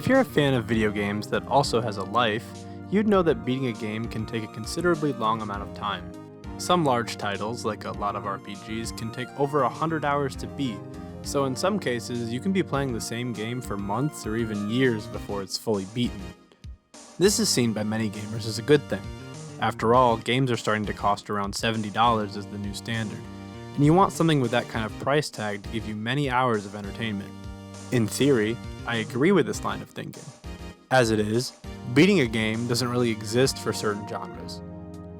If you're a fan of video games that also has a life, you'd know that beating a game can take a considerably long amount of time. Some large titles, like a lot of RPGs, can take over 100 hours to beat, so in some cases you can be playing the same game for months or even years before it's fully beaten. This is seen by many gamers as a good thing. After all, games are starting to cost around $70 as the new standard, and you want something with that kind of price tag to give you many hours of entertainment. In theory, I agree with this line of thinking. As it is, beating a game doesn't really exist for certain genres.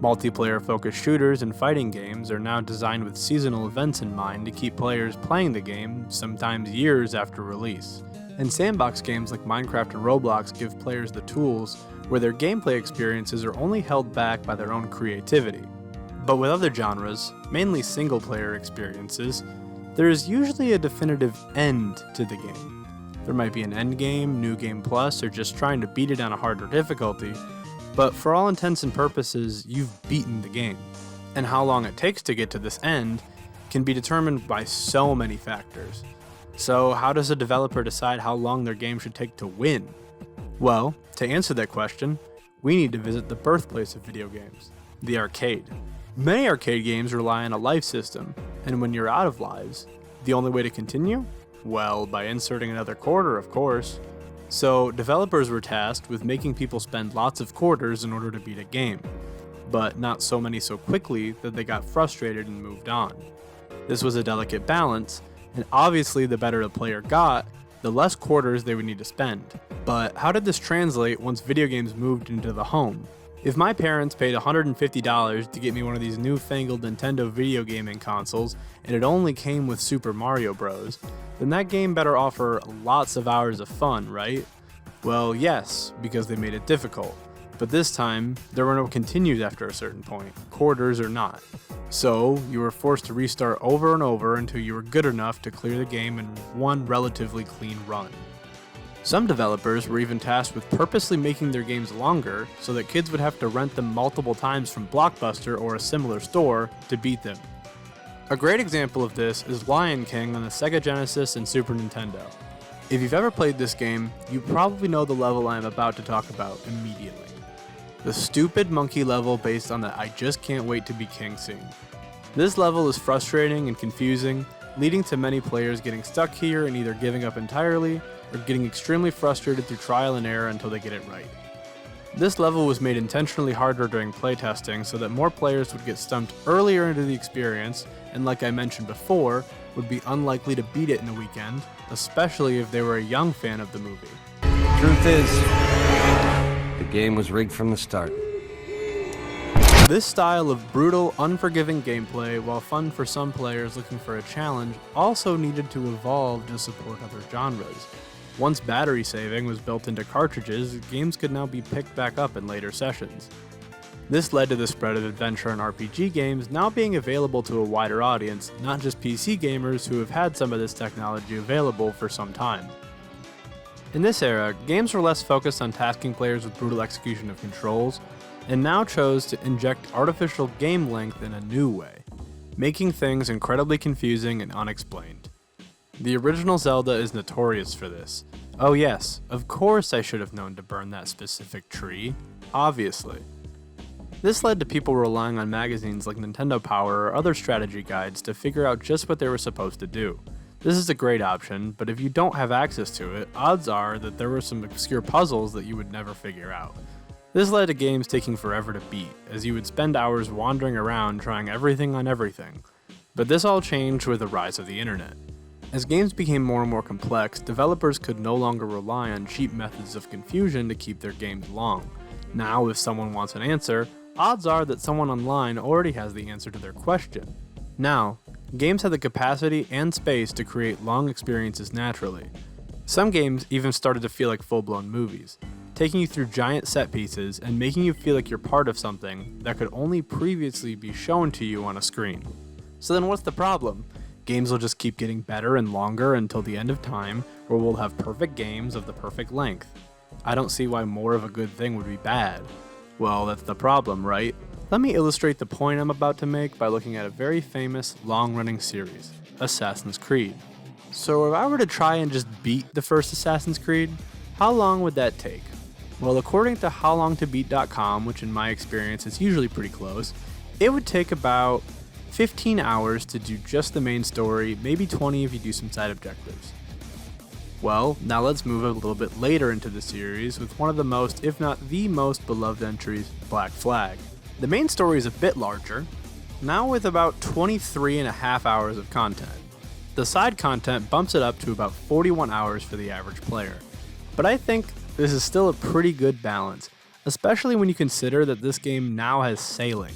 Multiplayer-focused shooters and fighting games are now designed with seasonal events in mind to keep players playing the game, sometimes years after release. And sandbox games like Minecraft and Roblox give players the tools where their gameplay experiences are only held back by their own creativity. But with other genres, mainly single-player experiences, there is usually a definitive end to the game. There might be an end game, new game plus, or just trying to beat it on a harder difficulty, but for all intents and purposes, you've beaten the game. And how long it takes to get to this end can be determined by so many factors. So how does a developer decide how long their game should take to win? Well, to answer that question, we need to visit the birthplace of video games, the arcade. Many arcade games rely on a life system, and when you're out of lives, the only way to continue? Well, by inserting another quarter, of course. So, developers were tasked with making people spend lots of quarters in order to beat a game, but not so many so quickly that they got frustrated and moved on. This was a delicate balance, and obviously the better the player got, the less quarters they would need to spend. But how did this translate once video games moved into the home? If my parents paid $150 to get me one of these newfangled Nintendo video gaming consoles, and it only came with Super Mario Bros., then that game better offer lots of hours of fun, right? Well, yes, because they made it difficult. But this time, there were no continues after a certain point, quarters or not. So, you were forced to restart over and over until you were good enough to clear the game in one relatively clean run. Some developers were even tasked with purposely making their games longer so that kids would have to rent them multiple times from Blockbuster or a similar store to beat them. A great example of this is Lion King on the Sega Genesis and Super Nintendo. If you've ever played this game, you probably know the level I am about to talk about immediately. The stupid monkey level based on the I just can't wait to be king scene. This level is frustrating and confusing, leading to many players getting stuck here and either giving up entirely or getting extremely frustrated through trial and error until they get it right. This level was made intentionally harder during playtesting so that more players would get stumped earlier into the experience and, like I mentioned before, would be unlikely to beat it in a weekend, especially if they were a young fan of the movie. Truth is, the game was rigged from the start. This style of brutal, unforgiving gameplay, while fun for some players looking for a challenge, also needed to evolve to support other genres. Once battery saving was built into cartridges, games could now be picked back up in later sessions. This led to the spread of adventure and RPG games now being available to a wider audience, not just PC gamers who have had some of this technology available for some time. In this era, games were less focused on tasking players with brutal execution of controls, and now chose to inject artificial game length in a new way, making things incredibly confusing and unexplained. The original Zelda is notorious for this. Oh yes, of course I should have known to burn that specific tree, obviously. This led to people relying on magazines like Nintendo Power or other strategy guides to figure out just what they were supposed to do. This is a great option, but if you don't have access to it, odds are that there were some obscure puzzles that you would never figure out. This led to games taking forever to beat, as you would spend hours wandering around trying everything on everything. But this all changed with the rise of the internet. As games became more and more complex, developers could no longer rely on cheap methods of confusion to keep their games long. Now, if someone wants an answer, odds are that someone online already has the answer to their question. Now, games have the capacity and space to create long experiences naturally. Some games even started to feel like full-blown movies, taking you through giant set pieces and making you feel like you're part of something that could only previously be shown to you on a screen. So then what's the problem? Games will just keep getting better and longer until the end of time, where we'll have perfect games of the perfect length. I don't see why more of a good thing would be bad. Well, that's the problem, right? Let me illustrate the point I'm about to make by looking at a very famous, long-running series, Assassin's Creed. So if I were to try and just beat the first Assassin's Creed, How long would that take? Well, according to howlongtobeat.com, which in my experience is usually pretty close, it would take about 15 hours to do just the main story, maybe 20 if you do some side objectives. Well, now let's move a little bit later into the series with one of the most, if not the most beloved entries, Black Flag. The main story is a bit larger, now with about 23.5 hours of content. The side content bumps it up to about 41 hours for the average player. But I think this is still a pretty good balance, especially when you consider that this game now has sailing.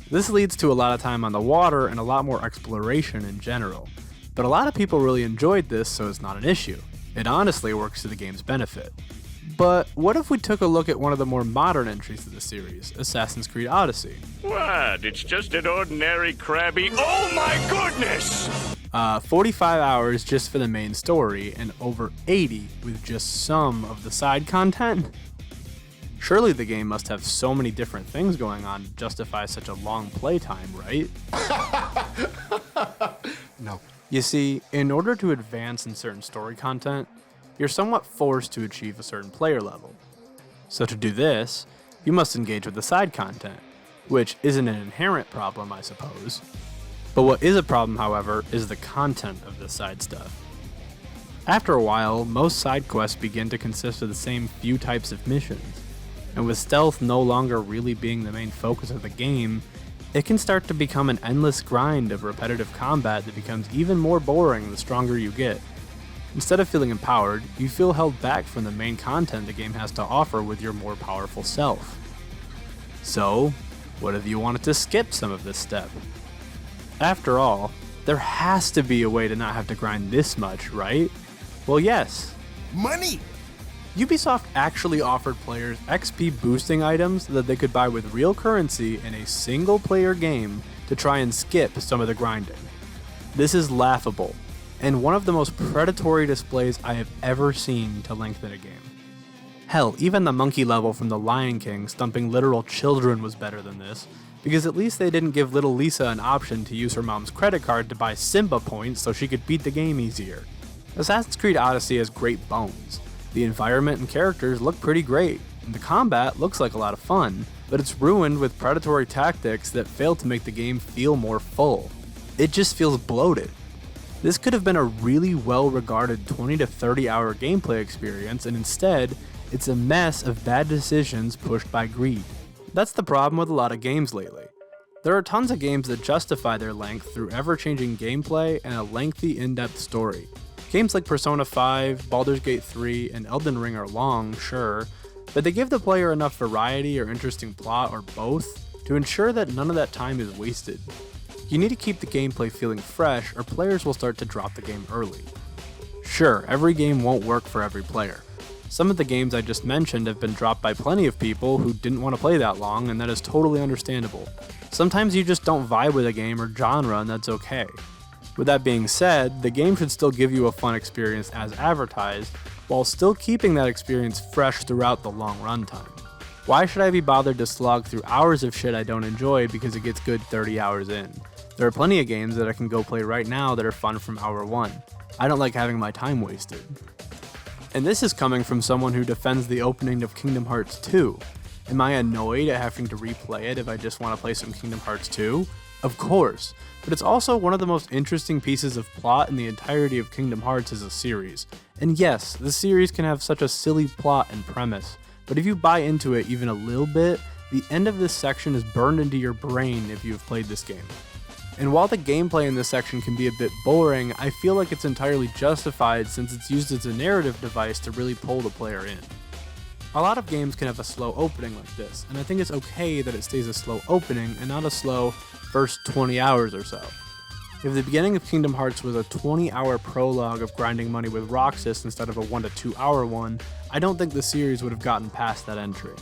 This leads to a lot of time on the water and a lot more exploration in general. But a lot of people really enjoyed this, so it's not an issue. It honestly works to the game's benefit. But what if we took a look at one of the more modern entries of the series, Assassin's Creed Odyssey? What? It's just an ordinary crabby. Oh my goodness! 45 hours just for the main story, and over 80 with just some of the side content? Surely the game must have so many different things going on to justify such a long playtime, right? No. You see, in order to advance in certain story content, you're somewhat forced to achieve a certain player level. So to do this, you must engage with the side content, which isn't an inherent problem, I suppose. But what is a problem, however, is the content of this side stuff. After a while, most side quests begin to consist of the same few types of missions, and with stealth no longer really being the main focus of the game, it can start to become an endless grind of repetitive combat that becomes even more boring the stronger you get. Instead of feeling empowered, you feel held back from the main content the game has to offer with your more powerful self. So, what if you wanted to skip some of this step? After all, there has to be a way to not have to grind this much, right? Well, yes. Money! Ubisoft actually offered players XP boosting items that they could buy with real currency in a single player game to try and skip some of the grinding. This is laughable, and one of the most predatory displays I have ever seen to lengthen a game. Hell, even the monkey level from The Lion King stumping literal children was better than this, because at least they didn't give little Lisa an option to use her mom's credit card to buy Simba points so she could beat the game easier. Assassin's Creed Odyssey has great bones. The environment and characters look pretty great, and the combat looks like a lot of fun, but it's ruined with predatory tactics that fail to make the game feel more full. It just feels bloated. This could have been a really well-regarded 20 to 30 hour gameplay experience, and instead, it's a mess of bad decisions pushed by greed. That's the problem with a lot of games lately. There are tons of games that justify their length through ever-changing gameplay and a lengthy, in-depth story. Games like Persona 5, Baldur's Gate 3, and Elden Ring are long, sure, but they give the player enough variety or interesting plot or both to ensure that none of that time is wasted. You need to keep the gameplay feeling fresh or players will start to drop the game early. Sure, every game won't work for every player. Some of the games I just mentioned have been dropped by plenty of people who didn't want to play that long, and that is totally understandable. Sometimes you just don't vibe with a game or genre, and that's okay. With that being said, the game should still give you a fun experience as advertised, while still keeping that experience fresh throughout the long runtime. Why should I be bothered to slog through hours of shit I don't enjoy because it gets good 30 hours in? There are plenty of games that I can go play right now that are fun from hour one. I don't like having my time wasted. And this is coming from someone who defends the opening of Kingdom Hearts 2. Am I annoyed at having to replay it if I just want to play some Kingdom Hearts 2? Of course, but it's also one of the most interesting pieces of plot in the entirety of Kingdom Hearts as a series. And yes, the series can have such a silly plot and premise, but if you buy into it even a little bit, the end of this section is burned into your brain if you have played this game. And while the gameplay in this section can be a bit boring, I feel like it's entirely justified since it's used as a narrative device to really pull the player in. A lot of games can have a slow opening like this, and I think it's okay that it stays a slow opening and not a slow first 20 hours or so. If the beginning of Kingdom Hearts was a 20-hour prologue of grinding money with Roxas instead of a 1 to 2 hour one, I don't think the series would have gotten past that entry.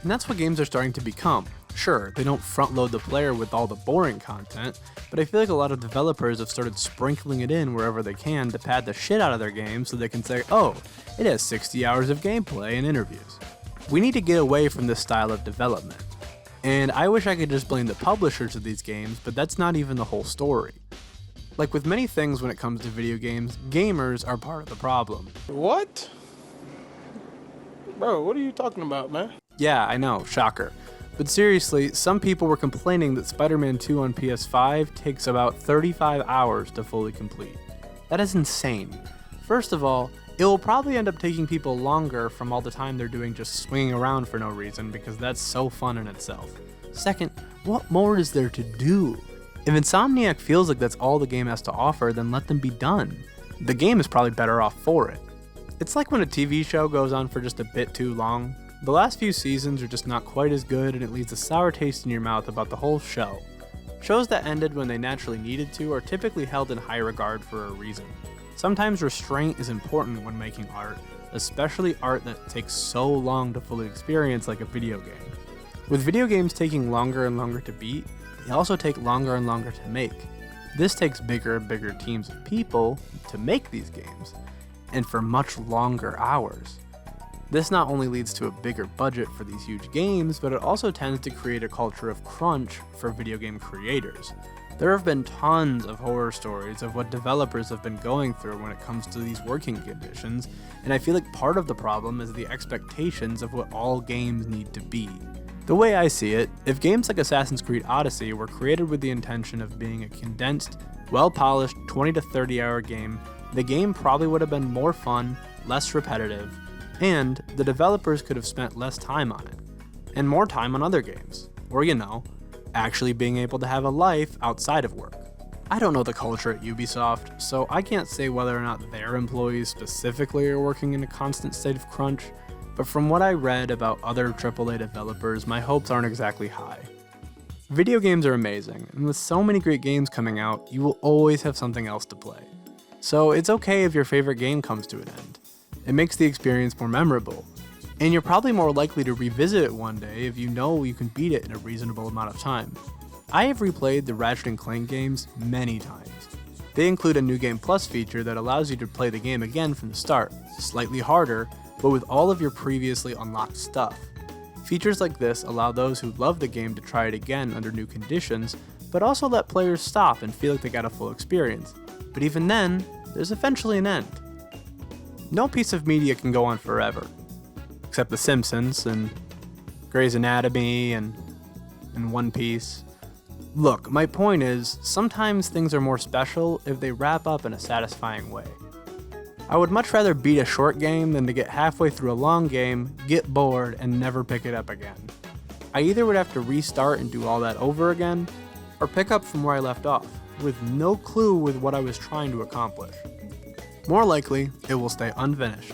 And that's what games are starting to become. Sure, they don't front-load the player with all the boring content, but I feel like a lot of developers have started sprinkling it in wherever they can to pad the shit out of their game so they can say, oh, it has 60 hours of gameplay and interviews. We need to get away from this style of development. And I wish I could just blame the publishers of these games, but that's not even the whole story. Like with many things when it comes to video games, gamers are part of the problem. What? Bro, what are you talking about, man? Yeah, I know, shocker. But seriously, some people were complaining that Spider-Man 2 on PS5 takes about 35 hours to fully complete. That is insane. First of all, it will probably end up taking people longer from all the time they're doing just swinging around for no reason, because that's so fun in itself. Second, what more is there to do? If Insomniac feels like that's all the game has to offer, then let them be done. The game is probably better off for it. It's like when a TV show goes on for just a bit too long. The last few seasons are just not quite as good, and it leaves a sour taste in your mouth about the whole show. Shows that ended when they naturally needed to are typically held in high regard for a reason. Sometimes restraint is important when making art, especially art that takes so long to fully experience like a video game. With video games taking longer and longer to beat, they also take longer and longer to make. This takes bigger and bigger teams of people to make these games, and for much longer hours. This not only leads to a bigger budget for these huge games, but it also tends to create a culture of crunch for video game creators. There have been tons of horror stories of what developers have been going through when it comes to these working conditions, and I feel like part of the problem is the expectations of what all games need to be. The way I see it, if games like Assassin's Creed Odyssey were created with the intention of being a condensed, well-polished 20 to 30 hour game, the game probably would have been more fun, less repetitive, and the developers could have spent less time on it, and more time on other games, or actually being able to have a life outside of work. I don't know the culture at Ubisoft, so I can't say whether or not their employees specifically are working in a constant state of crunch, but from what I read about other AAA developers, my hopes aren't exactly high. Video games are amazing, and with so many great games coming out, you will always have something else to play. So it's okay if your favorite game comes to an end. It makes the experience more memorable, and you're probably more likely to revisit it one day if you know you can beat it in a reasonable amount of time. I have replayed the Ratchet and Clank games many times. They include a New Game Plus feature that allows you to play the game again from the start, slightly harder, but with all of your previously unlocked stuff. Features like this allow those who love the game to try it again under new conditions, but also let players stop and feel like they got a full experience. But even then, there's eventually an end. No piece of media can go on forever, except The Simpsons and Grey's Anatomy and One Piece. Look, my point is, sometimes things are more special if they wrap up in a satisfying way. I would much rather beat a short game than to get halfway through a long game, get bored, and never pick it up again. I either would have to restart and do all that over again, or pick up from where I left off, with no clue with what I was trying to accomplish. More likely, it will stay unfinished,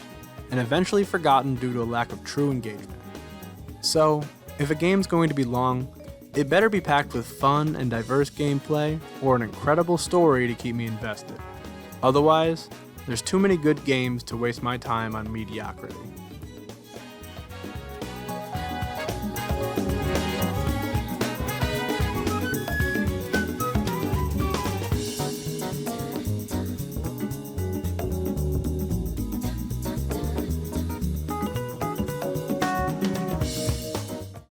and eventually forgotten due to a lack of true engagement. So, if a game's going to be long, it better be packed with fun and diverse gameplay, or an incredible story to keep me invested. Otherwise, there's too many good games to waste my time on mediocrity.